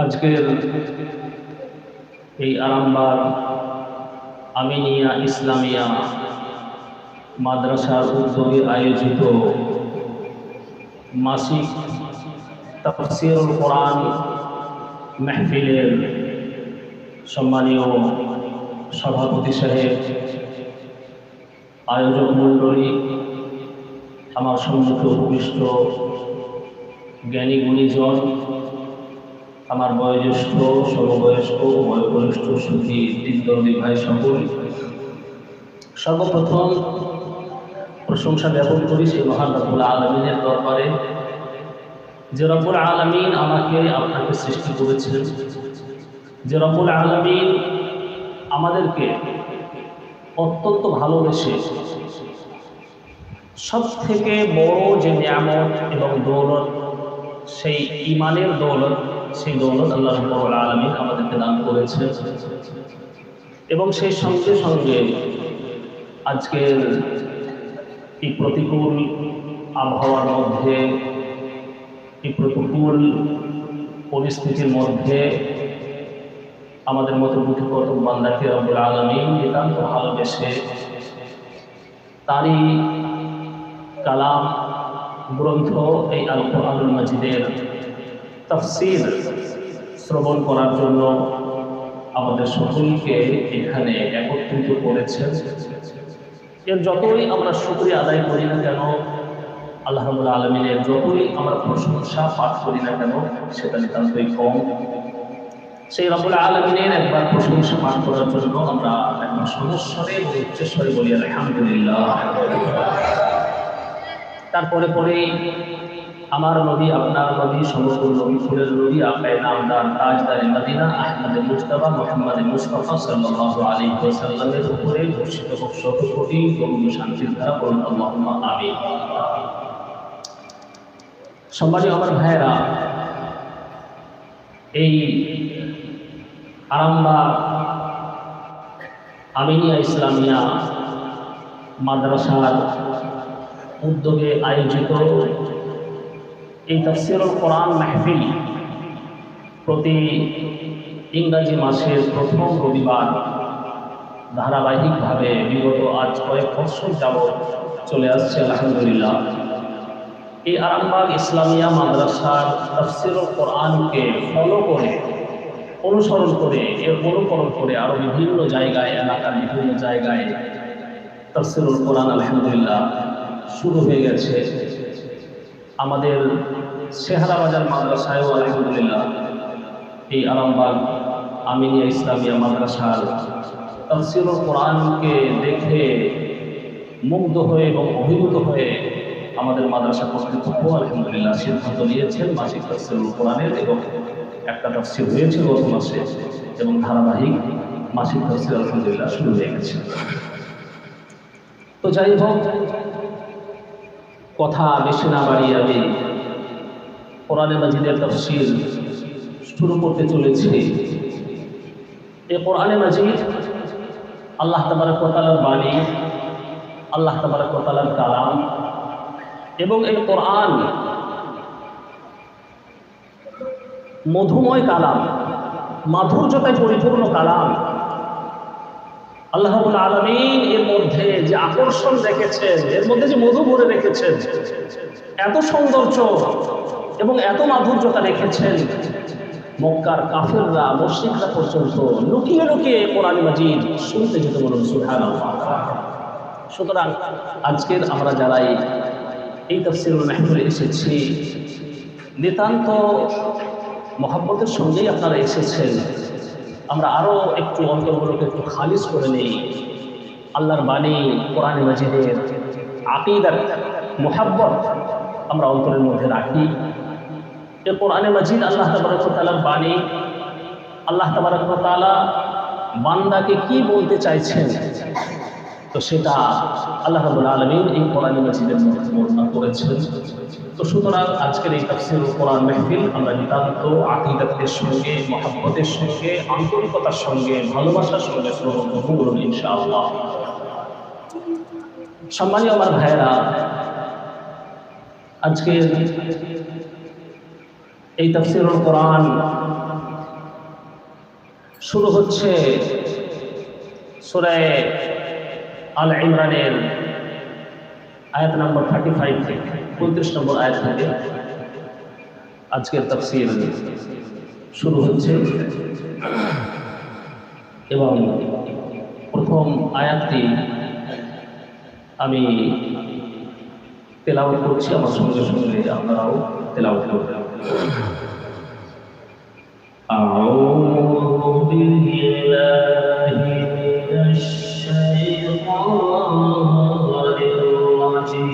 আজকের এই আরামবাগ আমিনিয়া ইসলামিয়া মাদ্রাসার উদ্যোগে আয়োজিত মাসিক তাফসীরুল কোরআন মাহফিলের সম্মানীয় সভাপতি সাহেব, আয়োজক মণ্ডলী, আমার সম্মুখে উপবিষ্ট জ্ঞানী গুণীজন, আমার বয়োজ্যেষ্ঠ, সমবয়স্ক, বয়োজ্যেষ্ঠ সুখী দিনদর্দী ভাই সকল, সর্বপ্রথম প্রশংসা জ্ঞাপন করি সেই মহান রব্বুল আলামিনের দরবারে, যে রব্বুল আলামিন আমাকে আপনাকে সৃষ্টি করেছেন, যে রব্বুল আলামিন আমাদেরকে অত্যন্ত ভালোবেসে সব থেকে বড় যে নিয়ামত এবং দৌলত, সেই ঈমানের দৌলত, সেই দৌলত আল্লাহ রাব্বুল আলামিন আমাদেরকে দান করেছেন। এবং সেই সঙ্গে সঙ্গে আজকের এই প্রতিকূল আবহাওয়ার মধ্যে, এই প্রতিকূল পরিস্থিতির মধ্যে আমাদের মতো বুঝকত বান্দাকে রব্বুল আলামিন নিতান্ত ভালোবেসে তারই কালাম গ্রন্থ এই আল কোরআনুল মাজিদের তাফসীর শ্রবণ করার জন্য আমাদের সকলকে এখানে একত্রিত করেছেন। এর যতই আমরা শুকরিয়া আদায় করি না কেন, আল্লাহ রাব্বুল আলামিনের যতই আমরা প্রশংসা পাঠ করি না কেন, সেটা নিতান্তই কম। সেই রাব্বুল আলামিনের একবার প্রশংসা পাঠ করার জন্য আমরা একবার সমস্বরে এবং উচ্চস্বরে বলি আলহামদুলিল্লাহ। তারপরে আমার নবী, আপনার নবী, সমগ্র নবী ফুলের নবী, আকায়ে নামদার তাজদারে মদিনা আহমদে মুজতবা মুহাম্মদে মুস্তাফা সাল্লাল্লাহু আলাইহি ওয়াসাল্লামের উপরে বর্ষিত হোক শত কোটি দরুদ শান্তির ধারা, বলুন আল্লাহুম্মা আমিন। সম্মানীয় আমার ভাইয়েরা, এই আরামবাগ আমিনিয়া ইসলামিয়া মাদ্রাসার উদ্যোগে আয়োজিত এই তাফসীরুল কোরআন মাহফিল প্রতি ইংরাজি মাসের প্রথম রবিবার ধারাবাহিকভাবে বিগত আজ কয়েক বছর যাবৎ চলে আসছে আলহামদুলিল্লাহ। এই আরামবাগ ইসলামিয়া মাদ্রাসার তাফসীরুল কোরআনকে ফলো করে, অনুসরণ করে, এর অনুকরণ করে আরও বিভিন্ন জায়গায়, এলাকার বিভিন্ন জায়গায় তাফসীরুল কোরআন আলহামদুলিল্লাহ শুরু হয়ে গেছে। আমাদের শেহারা বাজার মাদ্রাসায়ও আলহামদুলিল্লাহ এই আরামবাগ আমিনিয়া ইসলামিয়া মাদ্রাসার তাফসীরুল কোরআনকে দেখে মুগ্ধ হয়ে এবং অভিভূত হয়ে আমাদের মাদ্রাসা কর্তৃপক্ষ আলহামদুলিল্লাহ সিদ্ধান্ত নিয়েছেন মাসিক তাফসীরুল কোরআনের, এবং একটা তাফসীর হয়েছে গত মাসে, এবং ধারাবাহিক মাসিক তাফসীর আলহামদুলিল্লাহ শুরু হয়ে গেছে। তো যাই হোক, কথা বেশি না বাড়িয়ে আমি কোরআনে মাজিদের তাফসীর শুরু করতে চলেছি। এই কোরআনে মাজিদ আল্লাহ তাবারক ওয়া তাআলার বাণী, আল্লাহ তাবারক ওয়া তাআলার কালাম, এবং এই কোরআন মধুময় কালাম, মাধুর্যতায় পরিপূর্ণ কালাম। আল্লাহ রাব্বুল আলামিন এর মধ্যে যে আকর্ষণ রেখেছেন, এর মধ্যে যে মধু ভরে রেখেছেন, এত সৌন্দর্য এবং এত মাধুর্যতা রেখেছেন, মক্কার কাফেররা, মুশরিকরা পর্যন্ত লুকিয়ে লুকিয়ে কোরআন মাজিদ শুনতে যেত, বলুন সুবহানাল্লাহ। সুতরাং আজকের আমরা যারাই এই তাফসীরুল মাহফিলে এসেছি, নিতান্ত মহব্বতের সঙ্গেই আপনারা এসেছেন। আমরা আরও একটু অন্তরগুলোকে একটু খালিস করে নেই, আল্লাহর বাণী কোরআন মাজিদের আকীদার মুহাব্বত আমরা অন্তরের মধ্যে রাখি। এই কোরআনে মাজিদ আল্লাহ তাবারক ওয়া তাআলার বাণী, আল্লাহ তাবারক ওয়া তাআলা বান্দাকে কি বলতে চাইছেন, তো সেটা আল্লাহ রাব্বুল আলামিন এই কোরআন মাজিদের মধ্যে বর্ণনা করেছেন। তো সুতরাং আজকের এই তাফসীরুল কোরআন মাহফিল আমরা নিতান্ত আকীদাতের সঙ্গে, মহব্বতের সঙ্গে, আন্তরিকতার সঙ্গে, ভালোবাসার সঙ্গে শ্রবণ করব, বলুন ইনশাআল্লাহ। সম্মানীয় আমার ভাইয়েরা, আজকের এই তাফসীরুল কোরআন শুরু হচ্ছে সূরা আল ইমরানের আয়াত নম্বর 35 থেকে 35 নম্বর আয়াত থেকে আজকের তাফসীর শুরু হচ্ছে এবং প্রথম আয়াতটি আমি তেলাওয়াত করছি, আমার সঙ্গে সঙ্গে আপনারাও তেলাওয়াত করবেন। আউযু বিল্লাহি মিনাশ শাইতানির রাজীম।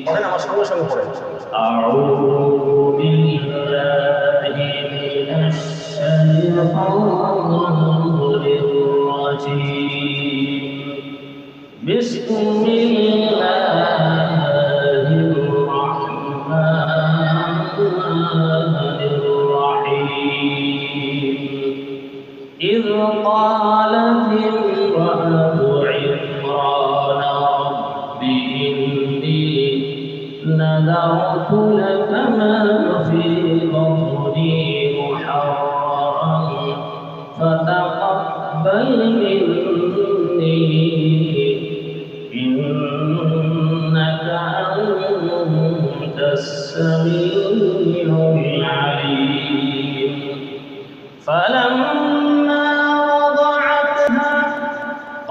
পড়েন, আমার সঙ্গে সঙ্গে পড়েন। আউযু বিল্লাহি মিনাশ শাইতানির রাজীম। বিসমিল্লাহির রাহমানির রাহিম। إذ قالت امرأة عمران رب إني نذرت لك ما في بطني محررا فتقبل مني إنك أنت السميع العليم. فلما وضعتها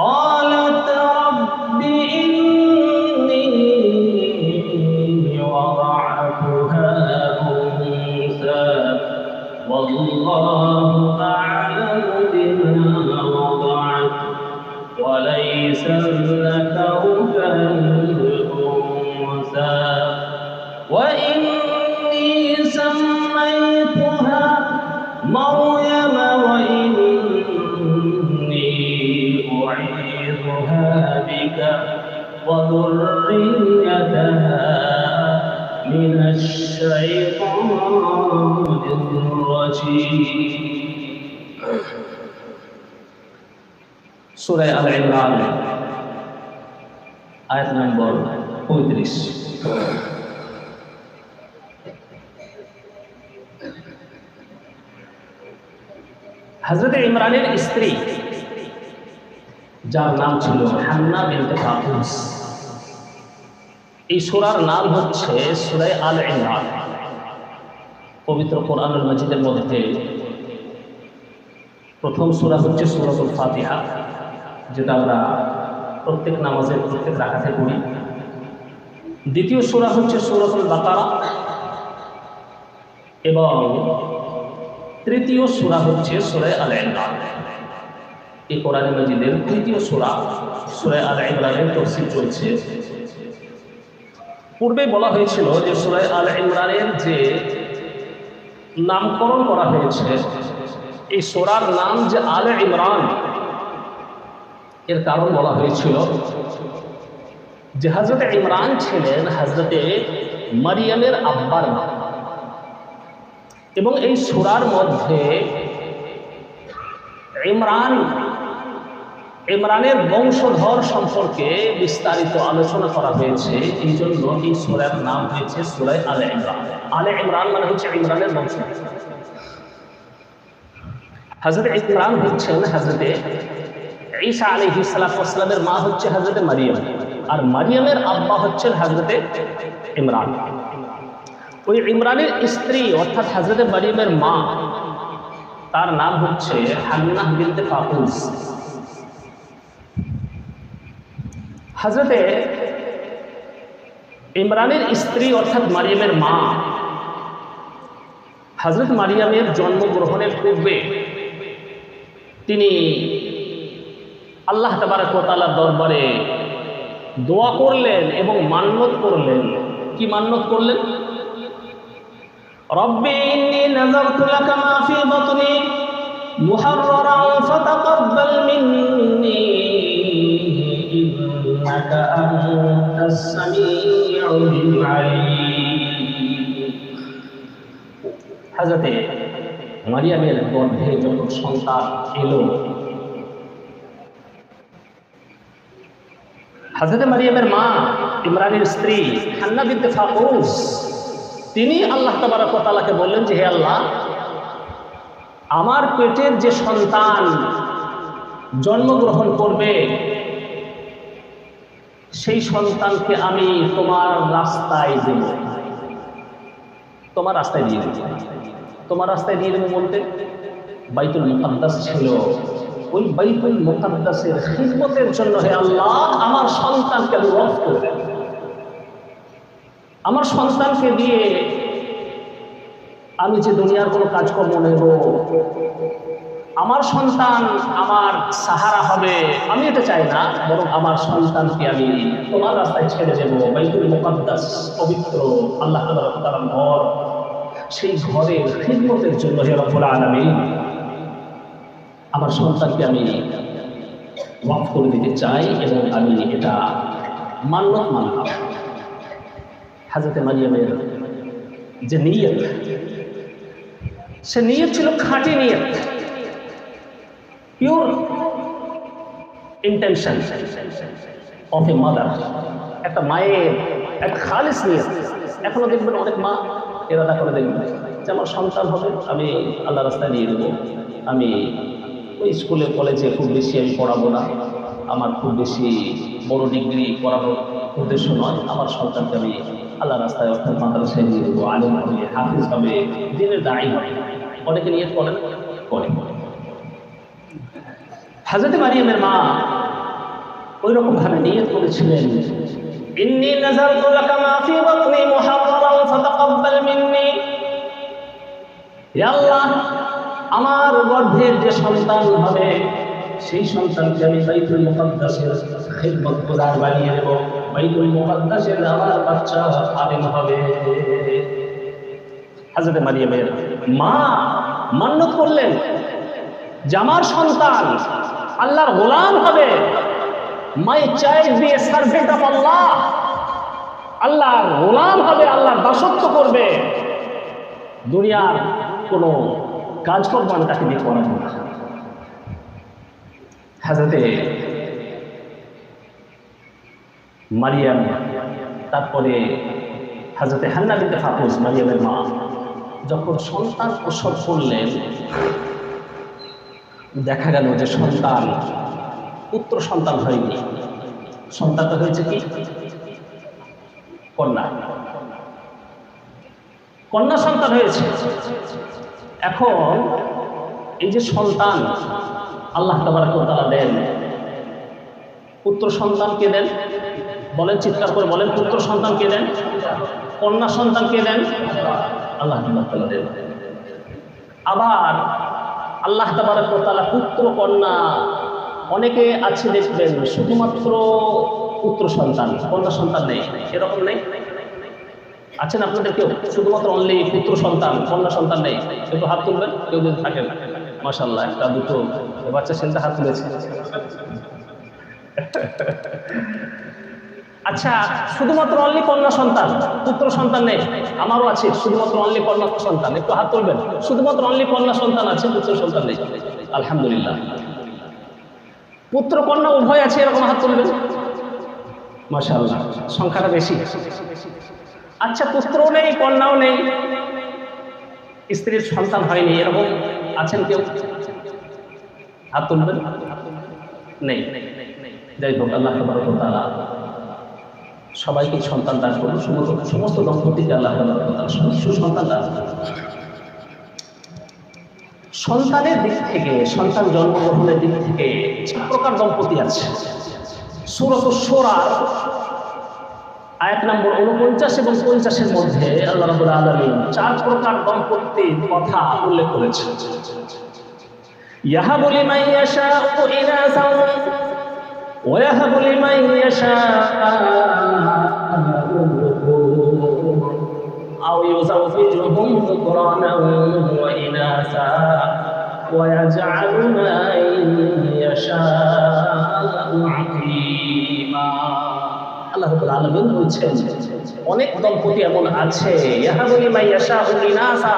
قالت رب إني وضعتها أنثى والله أعلم بما وضعت وليس الذكر كالأنثى وإني سميتها مريم وإني أعيذها بك وذريتها من الشيطان الرجيم. সূরা আল ইমরান আয়াত নম্বর 35। হযরত ইমরানের স্ত্রী যার নাম ছিল হান্না বিনতে কাবুস, এই সূরার নাম হচ্ছে সূরা আল ইমরান। পবিত্র কোরআনুল মাজিদের মধ্যে প্রথম সূরা হচ্ছে সূরাতুল ফাতিহা, যেটা আমরা প্রত্যেক নামাজের প্রত্যেক রাকাতে পড়ি। দ্বিতীয় সূরা হচ্ছে সূরাতুল বাকারা এবং তৃতীয় সূরা হচ্ছে সূরা আল ইমরান। এই কোরআন মাজিদের তৃতীয় সূরা সূরা আল ইমরানের তাফসীর চলছে। পূর্বে বলা হয়েছিল যে সূরা আল ইমরানের যে নামকরণ করা হয়েছে, এই সূরার নাম যে আল ইমরান, এর কারণ বলা হয়েছিল যে হযরত ইমরান ছিলেন হযরতে মারিয়ামের আব্বার নাম এবং এই সূরার মধ্যে ইমরানের বংশধর সম্পর্কে বিস্তারিত আলোচনা করা হয়েছে। এই জন্য এই সূরার নাম হয়েছে সূরা আলে ইমরান। আলে ইমরান মানে হচ্ছে ইমরানের বংশধর। হযরত ইমরান হচ্ছেন হযরতে ঈসা আলাইহিস সালামের মা হচ্ছে হযরতে মারিয়াম, আর মারিয়ামের আব্বা হচ্ছেন হযরতে ইমরান। ওই ইমরানের স্ত্রী অর্থাৎ হযরতে মারিয়ামের মা, তার নাম হচ্ছে হান্নাহ বিনতে কাবুস। হযরতে ইমরানের স্ত্রী অর্থাৎ মারিয়ামের মা হযরত মারিয়ামের জন্মগ্রহণের পূর্বে তিনি আল্লাহ তাবারক ওয়া তাআলার দরবারে দোয়া করলেন এবং মান্নত করলেন। কি মান্নত করলেন? রব্বি ইন্নী নাযারতু লাকা মা ফি বাতনি মুহাররারান ফাতাকাব্বাল মিন্নী ইন্নাকা আনতাস সামিউল আলীম। হযরতে মারিয়ামের গর্ভে যখন সন্তান এলো, হযরত মারিয়ামের মা ইমরানের স্ত্রী হান্না বিনতে কাবুস তিনি আল্লাহ তাবারক ওয়া তাআলাকে বললেন যে হে আল্লাহ, আমার পেটের যে সন্তান জন্মগ্রহণ করবে সেই সন্তানকে আমি তোমার রাস্তায় দেব, তোমার রাস্তায় দিয়ে দেব। তোমার রাস্তায় দিয়ে দেবো বলতে বাইতুল মুকাদ্দাস ছিল, ওই বাইতুল মুকাদ্দাসের খিদমতের জন্য হে আল্লাহ আমার সন্তানকে আমি ওয়াকফ করে দেব। আমার সন্তানকে দিয়ে আমি যে দুনিয়ার কোনো কাজকর্ম নেব, আমার সন্তান আমার সাহারা হবে, আমি এটা চাই না, বরং আমার সন্তানকে আমি তোমার রাস্তায় ছেড়ে দেবো। বাইতুল মুকাদ্দাস পবিত্র আল্লাহ তাআলার ঘর, সেই ঘরের খিদমতের জন্য হে রব্বুল আলামিন আমার সন্তানকে আমি ওয়াকফ করে দিতে চাই এবং আমি এটা মান্যত মানলাম। হযরত মারিয়ামের যে নিয়ত, সে নিয়ত ছিল খাঁটি নিয়ত, pure intention of a mother, একটা মায়ের একটা খালিস নিয়ত। এখনো দেখবেন অনেক মা এরাদা করে দেখবেন যে আমার সন্তান হবে, আমি আল্লাহ রাস্তায় নিয়ে দেবো, আমি ওই স্কুলে কলেজে খুব বেশি আমি পড়াবো না, আমার খুব বেশি বড় ডিগ্রি করানোর উদ্দেশ্য নয়, আমার সন্তানকে আমি আল্লাহ রাস্তায় অর্থাৎ মাদ্রাসায় নিয়ে দেবো, আলেম হবে, হাফিজ হবে, দিনের দায়ী হবে। অনেকে নিয়ত করেন, করে। হযরত মারিয়ামের মা ওই রকম ভাবে নিয়ত করেছিলেন, ইন্নী নাযারতু লাকা মা ফী বাতনি মুহাররারান ফাতাকাব্বাল মিন্নী। হে আল্লাহ, আমার গর্ভের যে সন্তান হবে সেই সন্তানকে আমি বাইতুল মুকাদ্দাসের খিদমতগার বানিয়ে দেব, বাইতুল মুকাদ্দাসের আমার বাচ্চা আলেম হবে। হযরত মারিয়ামের মা মান্যত করলেন যে আমার সন্তান আল্লাহর গোলাম হবে, my child be a servant of Allah, আল্লাহর গোলাম হবে, আল্লাহর দাসত্ব করবে, দুনিয়ার কোনো কাজকর্ম আমি তাকে দিয়ে করাবো না। হযরতে মারিয়াম, তারপরে হযরতে হান্না বিনতে ফাকুস মারিয়ামের মা যখন সন্তান প্রসব করলেন, দেখা গেল যে সন্তান পুত্র সন্তান হয়নি, সন্তানটা হয়েছে কি কন্যা, কন্যা সন্তান হয়েছে। এখন এই যে সন্তান আল্লাহ তাবারক ওয়া তাআলা দেন, পুত্র সন্তান কে দেন বলেন, চিৎকার করে বলেন, পুত্র সন্তান কে দেন? কন্যা সন্তান কে দেন? আল্লাহ তাআলা দেন। আবার আল্লাহ তাবারক ওয়া তাআলা পুত্র কন্যা, অনেকে আছে দেখবেন শুধুমাত্র পুত্র সন্তান, কন্যা সন্তান নেই, এরকম নেই? আছেন আপনাদের কেউ শুধুমাত্র অনলি পুত্র সন্তান, কন্যা সন্তান নেই? একটু হাত তুলবেন কেউ যদি থাকেন। মাশাআল্লাহ, একটা দুটো বাচ্চা ছেলেটা হাত তুলেছে। আচ্ছা, শুধুমাত্র অনলি কন্যা সন্তান, পুত্র সন্তান নেই? আমারও আছে শুধুমাত্র অনলি কন্যা সন্তান, একটু হাত তুলবেন। শুধুমাত্র অনলি কন্যা সন্তান আছে, পুত্র সন্তান নেই। আলহামদুলিল্লাহ। পুত্র কন্যা উভয় আছে, এরকম হাত তুলবেন। মাশাআল্লাহ, সংখ্যাটা বেশি। আচ্ছা, পুত্রও নেই কন্যাও নেই, স্ত্রীর সন্তান হয়নি, এরকম আছেন কেউ? হাত তুলবেন। নেই। যাই হোক, আল্লাহ তাবারক ওয়া তাআলা সবাইকে সন্তান দান করুন, সমস্ত দম্পতিকে আল্লাহ তাবারক ওয়া তাআলা সুসন্তান দান করুন। সন্তানের দিক থেকে, সন্তান জন্মগ্রহণের দিক থেকে 4 প্রকার দম্পতি আছে। সূরাতুশ শূরা আয়াত নম্বর 49 এবং 50-এর মধ্যে আল্লাহ রাব্বুল আলামিন 4 প্রকার দম্পতির কথা উল্লেখ করেছেন। ইয়াহাবু লিমান ইয়াশাউ ইনাসান ওয়া ইয়াহাবু লিমান ইয়াশাউ আও ইউযাওযিজুহুম যুকরানান ওয়া ইনাসা ওয়া ইয়াজআলু মান ইয়াশাউ আকীমা। আল্লাহ রাব্বুল আলামিন বলছেন অনেক দম্পতি এমন আছে, ইয়াহাবু লিমান ইয়াশাউ ইনাসা,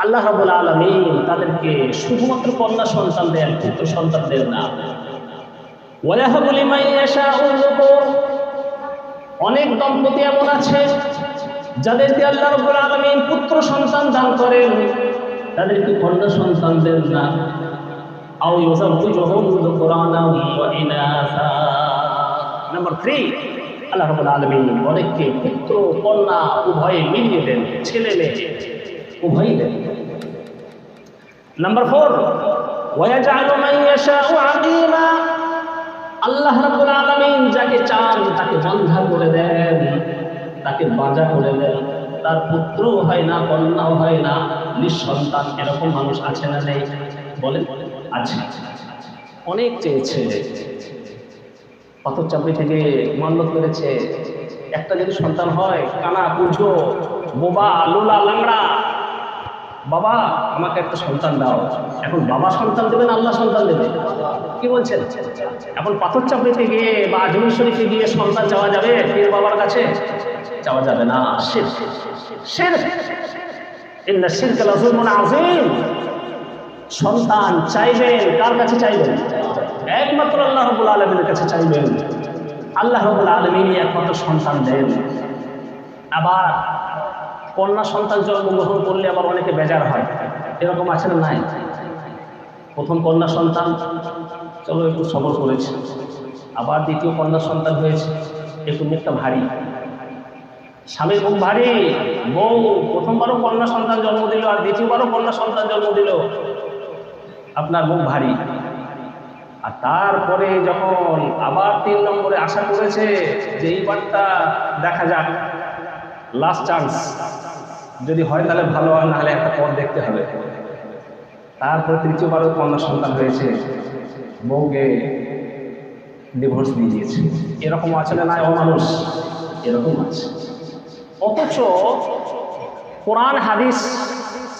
আল্লাহ রাব্বুল আলামিন তাদেরকে শুধুমাত্র কন্যা সন্তান দেন, পুত্র সন্তান দেন না। ওয়া ইয়াহাবু লিমান ইয়াশাউ যুকুর, অনেক দম্পতি এমন আছে যাদেরকে আল্লাহ রাব্বুল আলামিন পুত্র সন্তান দান করেন। তাদেরকে কন্যা সন্তান দেন না। আও ইউযাওযিজুহুম যুকরানাও ওয়া ইনাসা। নাম্বার 3, আল্লাহ রাব্বুল আলামিন অনেককে পুত্র কন্যা উভয়ে মিলিয়ে দেন, ছেলে মেয়ে উভয়ই দেন। নাম্বার 4, ওয়া ইয়াজআলু মান ইয়াশাউ আকিমা। আল্লাহ রাব্বুল আলামিন যাকে চান তাকে বাঁধা করে দেন, তাকে বাঁধা করে দেন, তার পুত্র হয় না, কন্যাও হয় না, নিঃসন্তান। এরকম মানুষ আছে না নেই? বলেন, আছে। অনেক চেয়েছে, পাথর চাপড়ি থেকে মান্যত করেছে, একটা যদি সন্তান হয়, কানা কুঁজো বোবা লোলা লাংড়া, বাবা আমাকে একটা সন্তান দাও। এখন বাবা সন্তান দেবেন, আল্লাহ সন্তান দেবে? কি বলছেন? এখন পাথর চাপড়িতে গিয়ে বা আজমির শরীফে গিয়ে সন্তান চাওয়া যাবে? পীর বাবার কাছে চাওয়া যাবে না। শিরক, শিরক, ইন্না শিরকা লাযুলমুন আযীম। সন্তান চাইবেন কার কাছে চাইবেন? একমাত্র আল্লাহ রাব্বুল আলামিনের কাছে চাইবেন। আল্লাহ রাব্বুল আলামিনই একমাত্র সন্তান দেন। আবার কন্যা সন্তান জন্মগ্রহণ করলে আবার অনেকে বেজার হয়, এরকম আছে না নাই? প্রথম কন্যা সন্তান, চলো একটু সবর করেছে, আবার দ্বিতীয় কন্যা সন্তান হয়েছে, একটু মুখটা ভারী, স্বামীর মুখ ভারী, বউ প্রথমবারও কন্যা সন্তান জন্ম দিল আর দ্বিতীয়বারও কন্যা সন্তান জন্ম দিল, আপনার মুখ ভারী। আর তারপরে যখন আবার 3 নম্বরে আশা করেছে যে এইবারটা দেখা যাক, লাস্ট চান্স, যদি হয় তাহলে ভালো, আর নাহলে একটা পথ দেখতে হবে। তারপরে তৃতীয়বারও কন্যা সন্তান হয়েছে, বউকে ডিভোর্স দিয়ে দিয়েছে। এরকম আছে না নাই? অমানুষ এরকম আছে। অথচ কোরআন হাদিস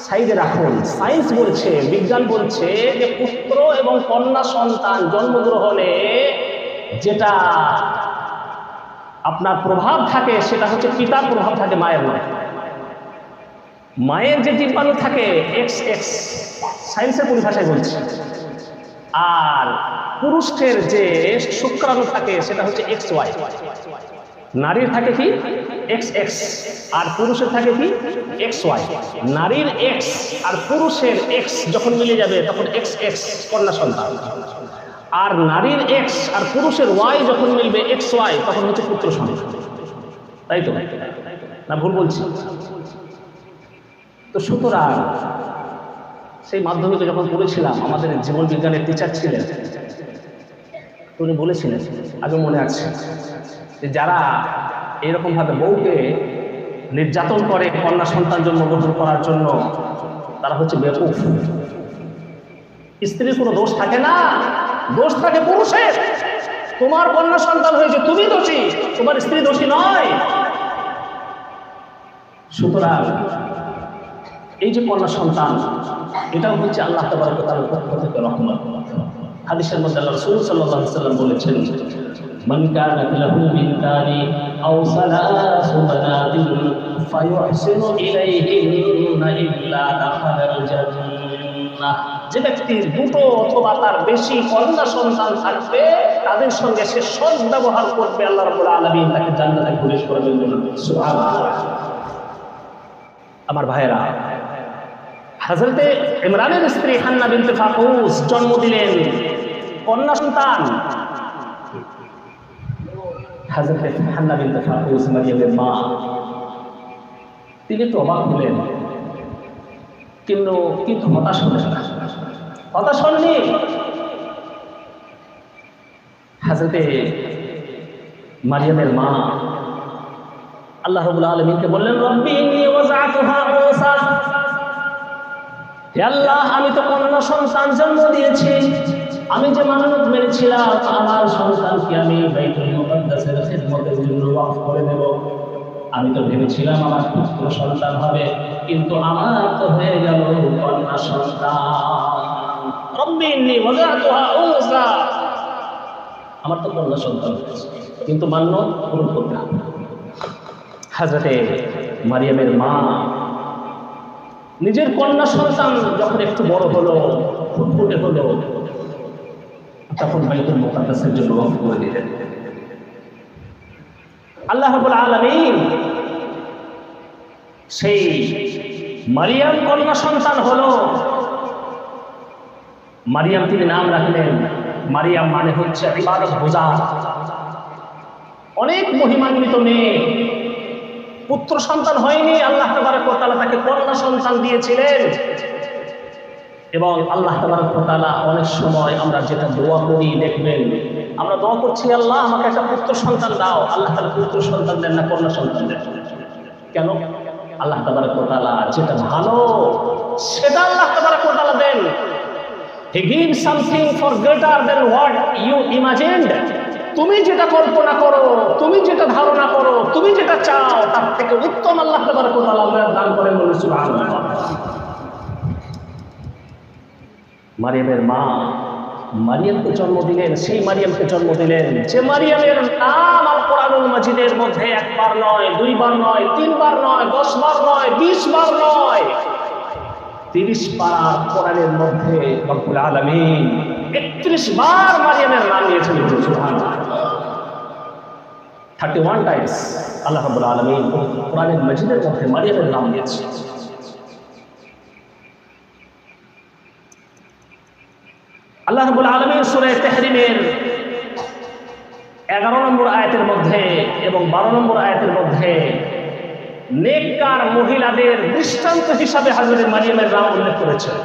সাইডে রাখুন, সায়েন্স বলছে, বিজ্ঞান বলছে যে পুত্র এবং কন্যা সন্তান জন্মগ্রহণে যেটা আপনার প্রভাব থাকে সেটা হচ্ছে পিতার প্রভাব থাকে, মায়ের নয়। মায়ের যে জীবাণু থাকে XX, সায়েন্সের পরিভাষায় বলছে, আর পুরুষের যে শুক্রাণু থাকে সেটা হচ্ছে XY। নারীর থাকে কি? XX, আর পুরুষের থাকে কি? XY। নারীর X আর পুরুষের X যখন মিলে যাবে তখন XX, কন্যা সন্তান। আর নারীর X আর পুরুষের Y যখন মিলবে XY তখন হচ্ছে পুত্র সন্তান। তাই তো না? ভুল বলছি? তো সুতরাং সেই মাধ্যমিকে যখন পড়েছিলাম, আমাদের জীবন বিজ্ঞানের টিচার ছিলেন, উনি বলেছিলেন, আগে মনে আছে, যে যারা এরকমভাবে বউকে নির্যাতন করে কন্যা সন্তান জন্মগ্রহণ করার জন্য, তারা হচ্ছে বেকুফ। স্ত্রীর কোনো দোষ থাকে না, দোষ থাকে পুরুষের। তোমার কন্যা সন্তান হয়েছে, তুমি দোষী, তোমার স্ত্রী দোষী নয়। সুতরাং এই যে কন্যা সন্তান, এটাও হচ্ছে আল্লাহ তাবারক ওয়া তাআলার পক্ষ থেকে রহমত। হাদিসের মধ্যে আল্লাহ রাসূল সাল্লাল্লাহু আলাইহি ওয়াসাল্লাম বলেছেন, মান কানা লাহু বিনতানি আও সালাসু বানাতিন ফায়ুহসিনু ইলাইহিন্না ইল্লা দাখালাল জান্নাহ। যে ব্যক্তির 2 অথবা তার বেশি কন্যা সন্তান থাকবে, তাদের সঙ্গে সে সৎ ব্যবহার করবে, আল্লাহ রাব্বুল আলামিন তাকে জান্নাতে প্রবেশ করবেন। সুবহানাল্লাহ। আমার ভাইয়েরা, হযরতে ইমরানের স্ত্রী হান্না বিনতে ফাকুস জন্ম দিলেন কন্যা সন্তান। হযরতে হান্না বিনতে ফাকুস মারিয়ামের মা, তিনি তো অবাক হলেন, কিন্তু হতাশ হলেন না। হতাশ হননি। হযরতে মারিয়ামের মা আল্লাহ রাব্বুল আলামিনকে বললেন, রব্বি ইন্নী ওয়াযআতুহা উনসা। হে আল্লাহ, আমি তো কন্যা সন্তান জন্ম দিয়েছি, আমি যে মানত মেরেছিলাম আমার সন্তানকে আমি বাইতুল মুকাদ্দাসের খিদমতের জন্য ওয়াকফ করে দেব, আমি তো ভেবেছিলাম আমার পুত্র সন্তান হবে, কিন্তু আমার তো হয়ে গেল কন্যা সন্তান। রব্বি ইন্নী ওয়াযআতুহা উনসা, আমার তো কন্যা সন্তান হয়েছে, কিন্তু মান্যত পূরণ করতে হবে। হযরতে মারিয়ামের মা নিজের কন্যা সন্তান যখন একটু বড় হলো, ফুটফুটে হলো, তখন বাইতুল মুকাদ্দাসের জন্য ওয়াকফ করে দিলেন। আল্লাহ রাব্বুল আলামিন সেই মারিয়াম কন্যা সন্তান হলো। মারিয়াম তিনি নাম রাখলেন, মারিয়াম মানে হচ্ছে ইবাদত গুজার। অনেক মহিমান্বিত মেয়ে, পুত্র সন্তান হয়নি, আল্লাহ তাবারক ওয়া তাআলা তাকে কন্যা সন্তান দিয়েছিলেন। এবং আল্লাহ তাবারক ওয়া তাআলা অনেক সময় আমরা যেটা দোয়া করি, দেখবেন আমরা দোয়া করছি, আল্লাহ আমাকে একটা পুত্র সন্তান দাও, আল্লাহ তাআলা পুত্র সন্তান দেন না, কন্যা সন্তান দেন। কেন? আল্লাহ তাবারক ওয়া তাআলা যেটা ভালো সেটা আল্লাহ তাবারক ওয়া তাআলা দেন। He gives something for greater than what you imagined. তুমি যেটা কল্পনা করো, তুমি যেটা ধারণা করো, তুমি যেটা চাও, তার থেকে উত্তম আল্লাহ তাবারক ওয়া তাআলা দান করেন। বলে সুবহানাল্লাহ। মারিয়ামের মা মারিয়ামকে জন্ম দিলেন, সেই মারিয়ামকে জন্ম দিলেন যে মারিয়ামের নাম আল কোরআনুল মাজিদের মধ্যে একবার নয়, দুইবার নয়, তিনবার নয়, 10 বার নয়, 20 বার নয়, 30 পারা কোরআনের মধ্যে রব্বুল আলামিন 31 বার মারিয়ামের নাম নিয়েছেন। সুবহানাল্লাহ। 31 টাইমস আল্লাহ রাব্বুল আলামিন কোরআনের মাজিদের মধ্যে মারিয়ামের নাম নিয়েছেন। আল্লাহ রাব্বুল আলামিন সূরা তাহরিমের 11 নম্বর আয়াতের মধ্যে এবং 12 নম্বর আয়াতের মধ্যে নেককার মহিলাদের দৃষ্টান্ত হিসাবে হযরত মারিয়ামের নাম উল্লেখ করেছেন।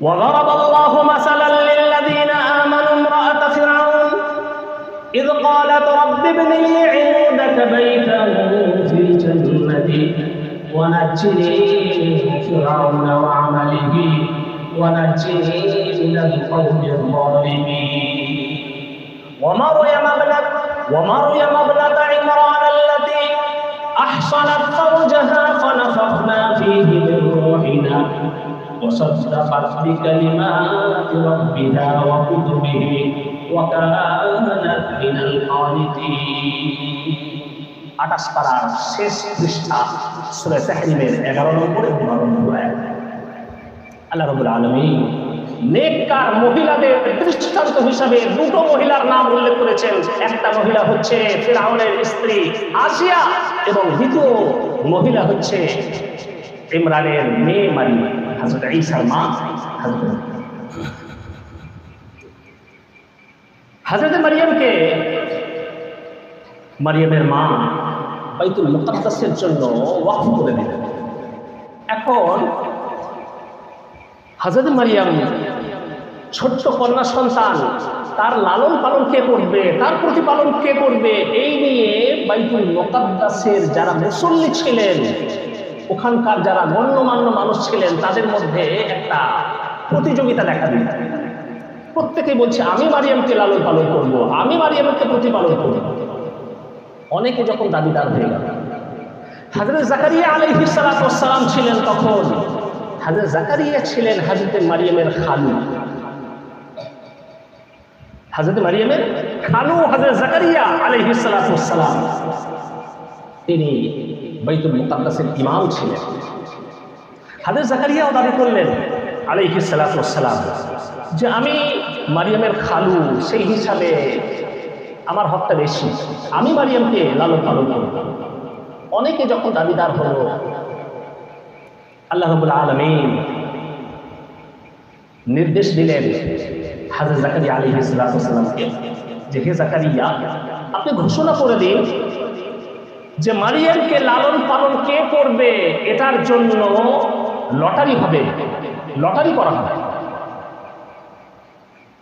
وضرب الله مثلا للذين آمنوا امرأة فرعون إذ قالت رب ابن لي عندك بيتا في الجنة ونجني من فرعون وعمله ونجني من القوم الظالمين ومريم ابنة عمران التي أحصنت فرجها فنفخنا فيه من روحنا وصدقت بكلمات ربها وكتبه وكانت من القانتين। 28 পারার শেষ পৃষ্ঠা সূরা তাহরিমের 11 নম্বর এবং 12 নম্বর আয়াত। আল্লাহ রাব্বুল আলামিন নেককার মহিলাদের দৃষ্টান্ত হিসাবে দুটো মহিলার নাম উল্লেখ করেছেন। একটা মহিলা হচ্ছে ফিরআউনের স্ত্রী আসিয়া এবং দ্বিতীয় মহিলা হচ্ছে ইমরানের মেয়ে মারিয়াম, হযরত ঈসার মা। হযরত মারিয়ামকে মারিয়ামের মা বাইতুল মুকাদ্দাসের জন্য ওয়াকফ করে দিলেন। এখন হযরত মারিয়াম ছোট্ট কন্যা সন্তান, তার লালন পালন কে করবে, তার প্রতিপালন কে করবে, এই নিয়ে বাইতুল মুকাদ্দাসের যারা মুসল্লি ছিলেন, ওখানকার যারা গণ্যমান্য মানুষ ছিলেন, তাদের মধ্যে একটা প্রতিযোগিতা দেখা দিল। প্রত্যেকেই বলছে আমি মারিয়ামকে লালন পালন করব, আমি মারিয়ামকে প্রতিপালন করব। অনেকে যখন দাবিদার হয়ে গেল, হযরত জাকারিয়া আলাইহিস সালাতু ওয়াস সালাম ছিলেন তখন। হযরত জাকারিয়া ছিলেন হযরত মারিয়ামের খালু। হযরত মারিয়ামের খালু হযরত জাকারিয়া আলাইহিস সালাতু ওয়াস সালাম, তিনি বাইতুল মুকাদ্দাসের ইমাম ছিলেন। হযরত জাকারিয়াও দাবি করলেন আলাইহিস সালাতু ওয়াস সালাম যে আমি মারিয়ামের খালু, সেই হিসাবে আমার হকটা বেশি, আমি মারিয়ামকে লালন পালন করব। অনেকে যখন দাবিদার হলো, আল্লাহ রাব্বুল আলামিন নির্দেশ দিলেন হযরত জাকারিয়া আলাইহিস সালাতু ওয়াস সালামকে যে হে জাকারিয়া, আপনি ঘোষণা করে দিন যে মারিয়ামকে লালন পালন কে করবে, এটার জন্য লটারি হবে, লটারি করা হবে।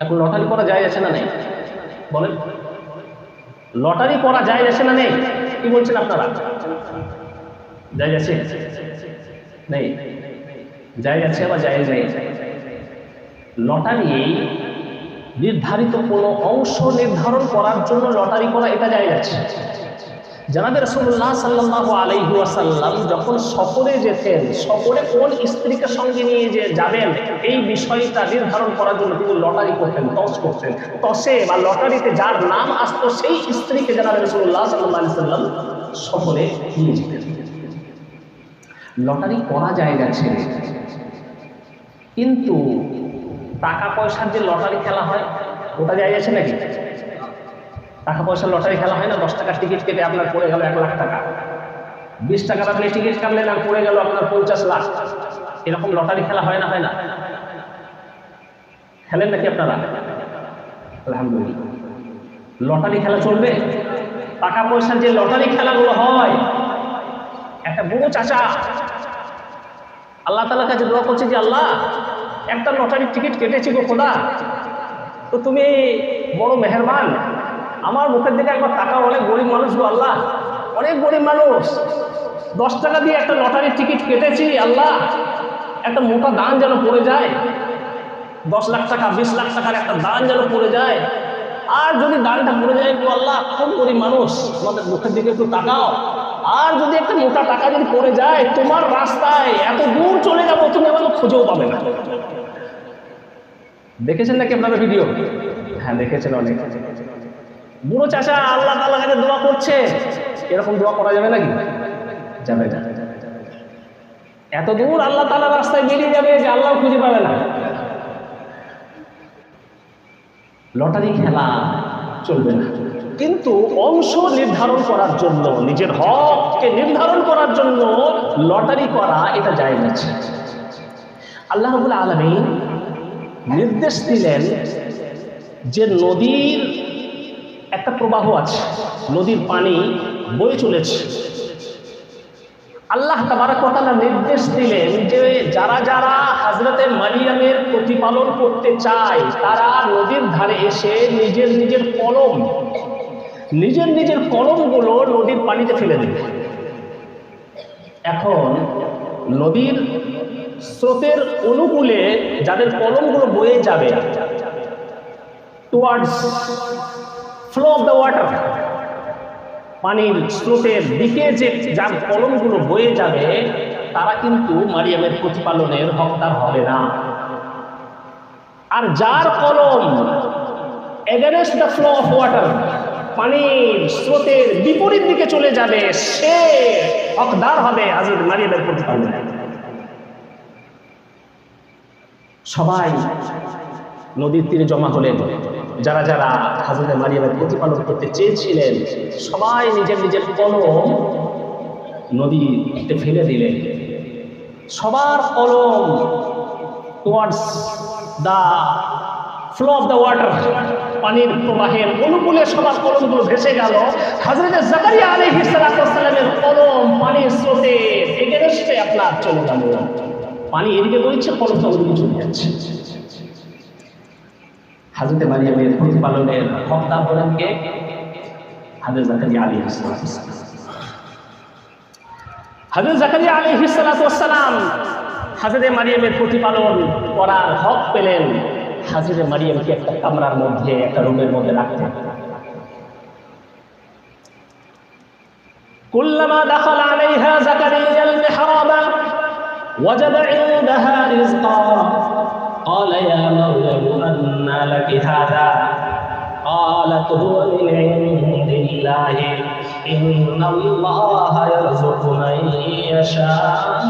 এখন লটারি করা যায় আছে না নেই বলেন? লটারি করা যায় আছে না নেই? কি বলছেন আপনারা? যায় আছে নেই? যায় আছে বা যায় নেই? লটারি নির্ধারিত কোনো অংশ নির্ধারণ করার জন্য লটারি করা, এটা যায় আছে। জনাবে রাসূলুল্লাহ সাল্লাল্লাহু আলাইহি ওয়াসাল্লাম যখন সফরে যেতেন, সফরে কোন স্ত্রীকে সঙ্গে নিয়ে যে যাবেন, এই বিষয়টা নির্ধারণ করার জন্য তিনি লটারি করতেন, টস করতেন। টসে বা লটারিতে যার নাম আসতো সেই স্ত্রীকে জনাবে রাসূলুল্লাহ সাল্লাল্লাহু আলাইহি ওয়াসাল্লাম সফরে নিয়ে যেতেন। লটারি করা যায় গেছে, কিন্তু টাকা পয়সার যে লটারি খেলা হয় ওটা যায় আছে নাকি? টাকা পয়সার লটারি খেলা হয় না? 10 টাকার টিকিট কেটে আপনার পড়ে গেল 1 লাখ টাকা, 20 টাকার আপনি টিকিট কাটলেন আর পড়ে গেল আপনার 50 লাখ। এরকম লটারি খেলা হয় না, হয় না? খেলেন নাকি আপনারা? আলহামদুলিল্লাহ। লটারি খেলা চলবে? টাকা পয়সার যে লটারি খেলাগুলো হয়, একটা বুড়ো চাচা আল্লাহ তাআলার কাছে দোয়া করছে যে আল্লাহ, একটা লটারির টিকিট কেটেছি গো খোদা, তো তুমি বড় মেহেরবান, আমার মুখের দিকে একবার তাকাও। অনেক গরিব মানুষ গো আল্লাহ, অনেক গরিব মানুষ। 10 টাকা দিয়ে একটা লটারির টিকিট কেটেছি আল্লাহ, একটা মোটা দান যেন পড়ে যায়। 10 লাখ টাকা 20 লাখ টাকার একটা দান যেন পড়ে যায়। আর যদি দানটা পড়ে যায় গো আল্লাহ, খুব গরিব মানুষ, আমাদের মুখের দিকে একটু তাকাও। আর যদি একটা মোটা টাকা যদি পড়ে যায়, তোমার রাস্তায় এত দূর চলে যাবো, তুমি আমাকে খুঁজেও পাবে না। দেখেছেন নাকি আপনারা ভিডিও? হ্যাঁ দেখেছেন অনেক। বুড়ো চাচা আল্লাহ তাআলার কাছে দোয়া করছে। এরকম দোয়া করা যাবে নাকি? যাবে না। এত দূর আল্লাহ তাআলার রাস্তায় বেরিয়ে যাবে যে আল্লাহ খুঁজে পাবে না। লটারি খেলা চলবে না, কিন্তু অংশ নির্ধারণ করার জন্য, নিজের হককে নির্ধারণ করার জন্য লটারি করা এটা জায়েজ আছে। আল্লাহ রাব্বুল আলামিন নির্দেশ দিলেন যে নদীর একটা প্রবাহ আছে, নদীর পানি বয়ে চলেছে। আল্লাহ তাবারক ওয়া তাআলা নির্দেশ দিলেন যে যারা যারা হযরতে মারিয়ামের প্রতিপালন করতে চায়, তারা নদীর ধারে এসে নিজের নিজের কলমগুলো নদীর পানিতে ফেলে দেবে। এখন নদীর স্রোতের অনুকূলে যাদের কলমগুলো বয়ে যাবে, towards flow of the water, পানির স্রোতের দিকে যে যার কলমগুলো বয়ে যাবে, তারা কিন্তু মারিয়ামের প্রতিপালনের হকদার হবে না। আর যার কলম against the flow of water, পানির স্রোতের বিপরীত দিকে চলে যাবে, সে হকদার হবে হযরত মারিয়ামের প্রতিপালনের। সবাই নদীর তীরে জমা হলেন। যারা যারা হযরত মারিয়ামের প্রতিপালন করতে চেয়েছিলেন, সবাই নিজের কলম নদীতে ফেলে দিলেন। সবার কলম towards the flow of the water, পানির প্রবাহের অনুকূলে সবার কলমগুলো ভেসে গেল। হযরত জাকারিয়া আলাইহিস সালামের কলম পানির স্রোতে এগেনস্টে আপনার চলে গেল। পানি এদিকে বইছে, কলমটা ওদিকে চলে যাচ্ছে। হযরত মারিয়ামের প্রতিপালনের হকদার হলেন কে? হযরত জাকারিয়া আলাইহিস সালাম। হযরত জাকারিয়া আলাইহিস সালাম হযরত মারিয়ামের প্রতিপালন করার হক পেলেন। হযরত মারিয়ামকে একটা কামরার মধ্যে, একটা রুমের মধ্যে রাখতেন। কুল্লামা দাখালা আলাইহা জাকারিয়া আল মিহরাবা ওয়াজাদা ইনদাহা রিজকা قال يا مريم أنى لك هذا قالت هو من عند الله إن الله يرزق من يشاء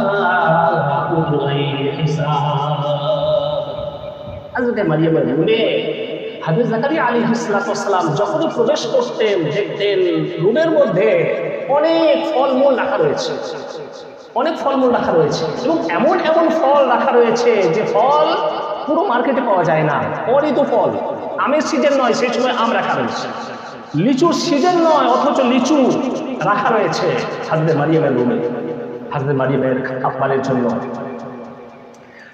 بغير حساب। হযরত মারিয়ামের রুমে হযরত জাকারিয়া আলাইহিস সালাম যখনই প্রবেশ করতেন, দেখতেন রুমের মধ্যে অনেক ফলমূল রাখা রয়েছে, এবং এমন ফল রাখা রয়েছে যে ফল পুরো মার্কেটে পাওয়া যায় না। অরিত ফল, আমের সিজন নয়, সেই সময় আম রাখা রয়েছে। লিচুর সিজন নয়, অথচ লিচু রাখা রয়েছে হযরত মারিয়ামের রুমে, হযরত মারিয়ামের খাবারের জন্য।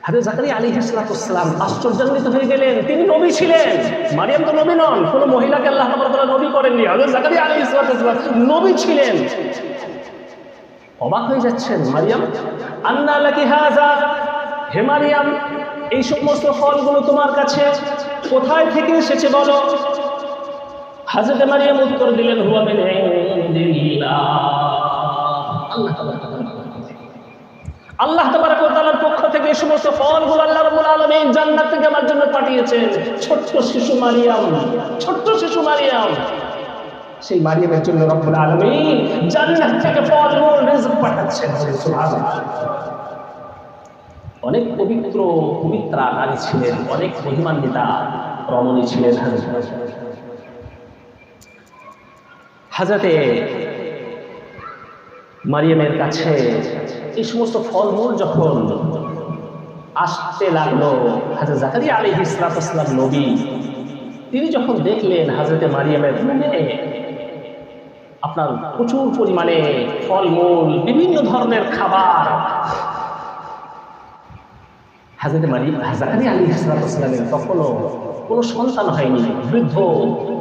হযরত জাকারিয়া আলাইহিস সালাম আশ্চর্যান্বিত হয়ে গেলেন। তিনি নবী ছিলেন, মারিয়াম তো নবী নন, কোনো মহিলাকে আল্লাহ তাআলা নবী করেননি। হযরত জাকারিয়া আলাইহিস সালাম নবী ছিলেন। অবাক হয়ে যাচ্ছেন, মারিয়াম আন্না লাকি হাযা, হে মারিয়াম এই সমস্ত ফলগুলো তোমার কাছে কোথায় থেকে এসেছে বলো? হযরত মারিয়াম উত্তর দিলেন, হুয়া মিন ইনদিল্লাহ, আল্লাহ তাবারক ওয়া তাআলার পক্ষ থেকে এই সমস্ত ফলগুলো আল্লাহ রাব্বুল আলামিন জান্নাত থেকে আমার জন্য পাঠিয়েছেন। ছোট্ট শিশু মারিয়াম, সেই মারিয়ামের জন্য রব্বুল আলামিন জান্নাত থেকে ফলমূল রিজক পাঠাচ্ছেন। সুবহানাল্লাহ। অনেক পবিত্রা নারী ছিলেন, অনেক মহিমান্বিতা রমণী ছিলেন হযরতে মারিয়ামের কাছে এই সমস্ত ফলমূল যখন আসতে লাগলো, হযরত জাকারিয়া আলাইহিস সালাম নবী তিনি যখন দেখলেন হযরতে মারিয়ামের রুমে আপনার প্রচুর পরিমাণে ফলমূল, বিভিন্ন ধরনের খাবার, হযরতে জাকারিয়া আলাইহিস সালামের তখনও কোনো সন্তান হয়নি, বৃদ্ধ